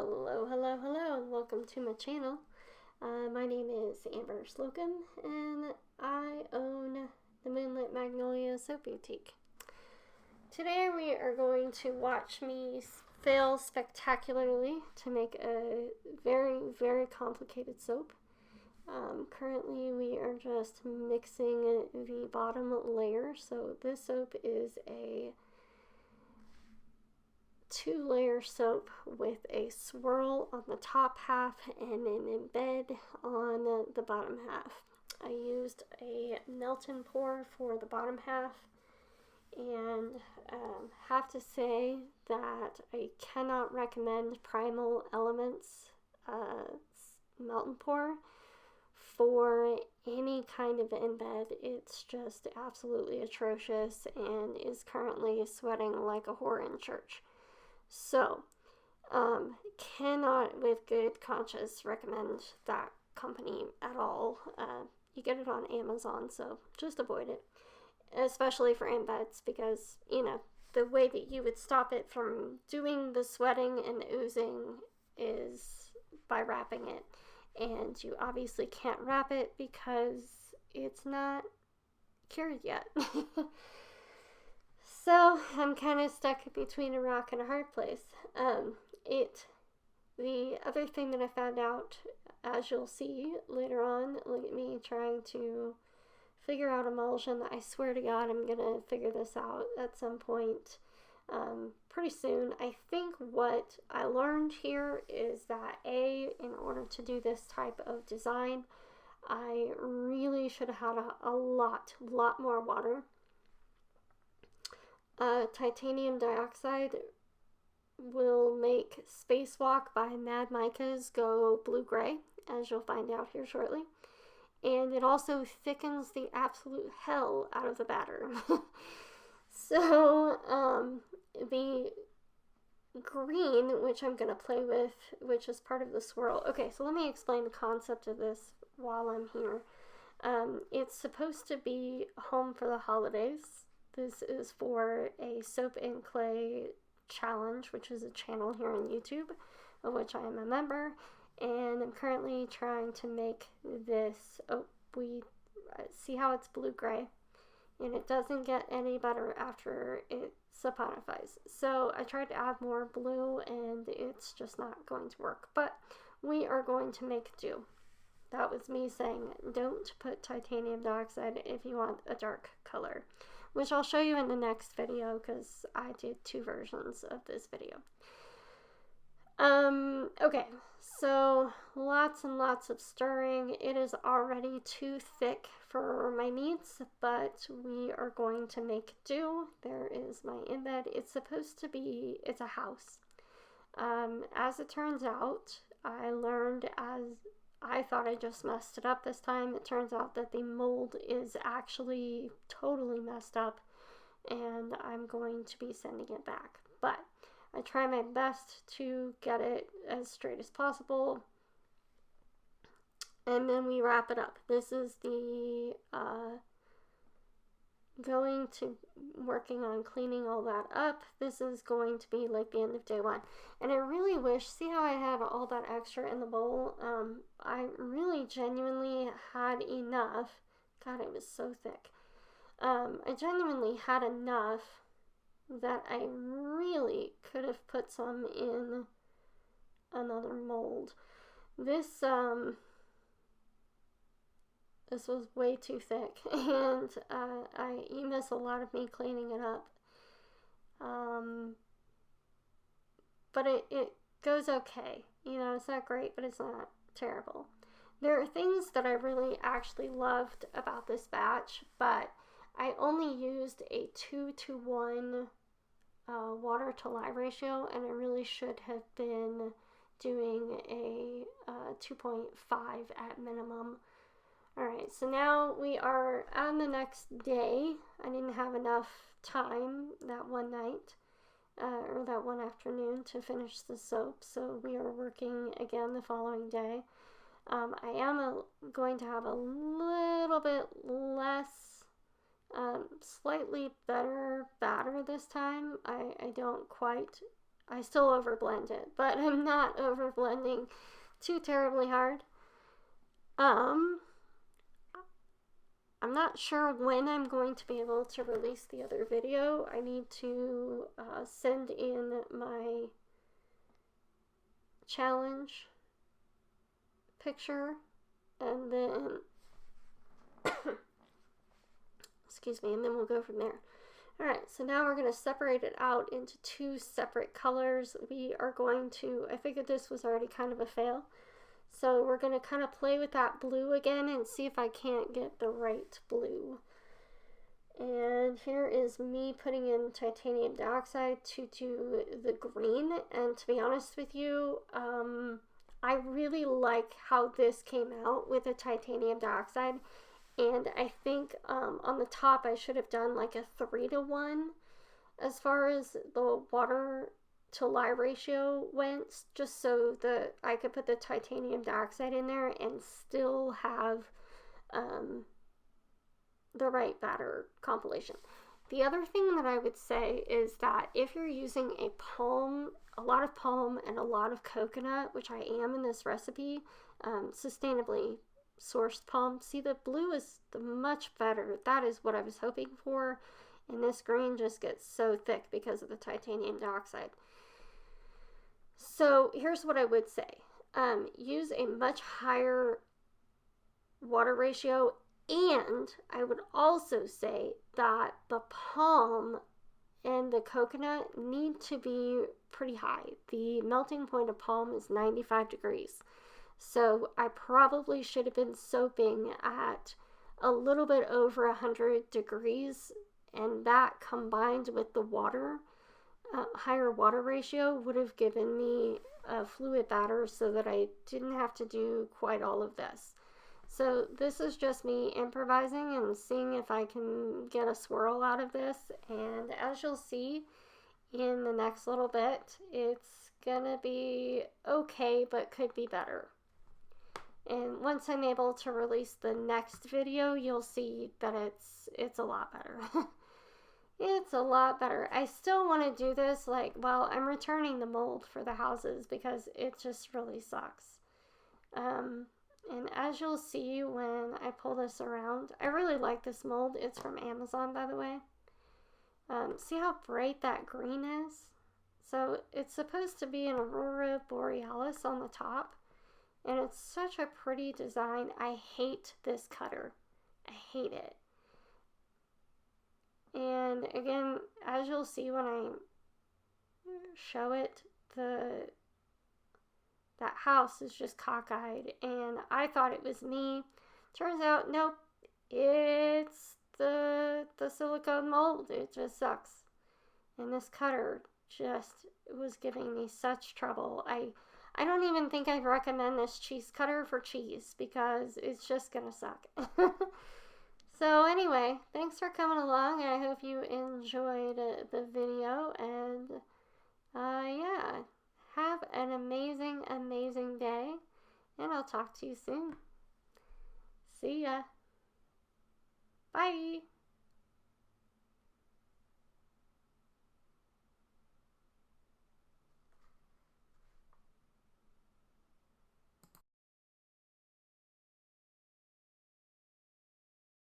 Hello, hello, hello, and welcome to my channel. My name is Amber Slocum, and I own the Moonlit Magnolia Soap Boutique. Today we are going to watch me fail spectacularly to make a very, very complicated soap. Currently we are just mixing the bottom layer, so this soap is a 2-layer soap with a swirl on the top half and an embed on the bottom half. I used a melt and pour for the bottom half, and have to say that I cannot recommend Primal Elements melt and pour for any kind of embed. It's just absolutely atrocious and is currently sweating like a whore in church. So, cannot with good conscience recommend that company at all. You get it on Amazon, so just avoid it. Especially for embeds, because, the way that you would stop it from doing the sweating and oozing is by wrapping it. And you obviously can't wrap it because it's not cured yet. So I'm kind of stuck between a rock and a hard place. The other thing that I found out, as you'll see later on, look at me trying to figure out emulsion. I swear to God, I'm gonna figure this out at some point pretty soon. I think what I learned here is that in order to do this type of design, I really should have had a lot more water. Titanium dioxide will make Spacewalk by Mad Micas go blue-gray, as you'll find out here shortly. And it also thickens the absolute hell out of the batter. So, the green, which I'm going to play with, which is part of the swirl. Okay, so let me explain the concept of this while I'm here. It's supposed to be home for the holidays. This is for a Soap and Clay challenge, which is a channel here on YouTube, of which I am a member, and I'm currently trying to make this. We see how it's blue-gray, and it doesn't get any better after it saponifies. So I tried to add more blue, and it's just not going to work, but we are going to make do. That was me saying, don't put titanium dioxide if you want a dark color, which I'll show you in the next video because I did 2 versions of this video. Okay, so lots and lots of stirring. It is already too thick for my needs, but we are going to make do. There is my embed. It's a house. As it turns out, I learned I thought I just messed it up this time. It turns out that the mold is actually totally messed up, and I'm going to be sending it back. But I try my best to get it as straight as possible, and then we wrap it up. This is the working on cleaning all that up. This is going to be like the end of day 1. And I really wish, see how I had all that extra in the bowl? I really genuinely had enough. God, it was so thick. I genuinely had enough that I really could have put some in another mold. This was way too thick, and you miss a lot of me cleaning it up. But it goes okay. It's not great, but it's not terrible. There are things that I really actually loved about this batch, but I only used a 2-to-1 water to lye ratio, and I really should have been doing a 2.5 at minimum. Alright, so now we are on the next day. I didn't have enough time that one night, or that one afternoon, to finish the soap, so we are working again the following day. I am going to have a little bit less, slightly better batter this time. I don't quite I still overblend it, but I'm not overblending too terribly hard. I'm not sure when I'm going to be able to release the other video. I need to send in my challenge picture, and then excuse me, and then we'll go from there. Alright, so now we're going to separate it out into two separate colors. We are going to, I figured this was already kind of a fail, so we're going to kind of play with that blue again and see if I can't get the right blue. And here is me putting in titanium dioxide to do the green, and to be honest with you, I really like how this came out with the titanium dioxide. And I think on the top I should have done like a 3-to-1 as far as the water to lye ratio went, just so that I could put the titanium dioxide in there and still have the right batter compilation. The other thing that I would say is that if you're using a lot of palm and a lot of coconut, which I am in this recipe, sustainably sourced palm. See, the blue is much better. That is what I was hoping for, and this green just gets so thick because of the titanium dioxide. So here's what I would say. Use a much higher water ratio, and I would also say that the palm and the coconut need to be pretty high. The melting point of palm is 95 degrees. So I probably should have been soaping at a little bit over 100 degrees, and that combined with the water, higher water ratio would have given me a fluid batter so that I didn't have to do quite all of this. So this is just me improvising and seeing if I can get a swirl out of this, and as you'll see in the next little bit, it's gonna be okay but could be better. And once I'm able to release the next video, you'll see that it's a lot better. It's a lot better. I still want to do this, like, well, I'm returning the mold for the houses because it just really sucks. And as you'll see when I pull this around, I really like this mold. It's from Amazon, by the way. See how bright that green is? So it's supposed to be an aurora borealis on the top. And it's such a pretty design. I hate this cutter. I hate it. And again, as you'll see when I show it, that house is just cockeyed. And I thought it was me. Turns out, nope. It's the silicone mold. It just sucks. And this cutter just was giving me such trouble. I don't even think I'd recommend this cheese cutter for cheese because it's just gonna suck. So anyway, thanks for coming along. I hope you enjoyed the video, and yeah, have an amazing day, and I'll talk to you soon. See ya. Bye.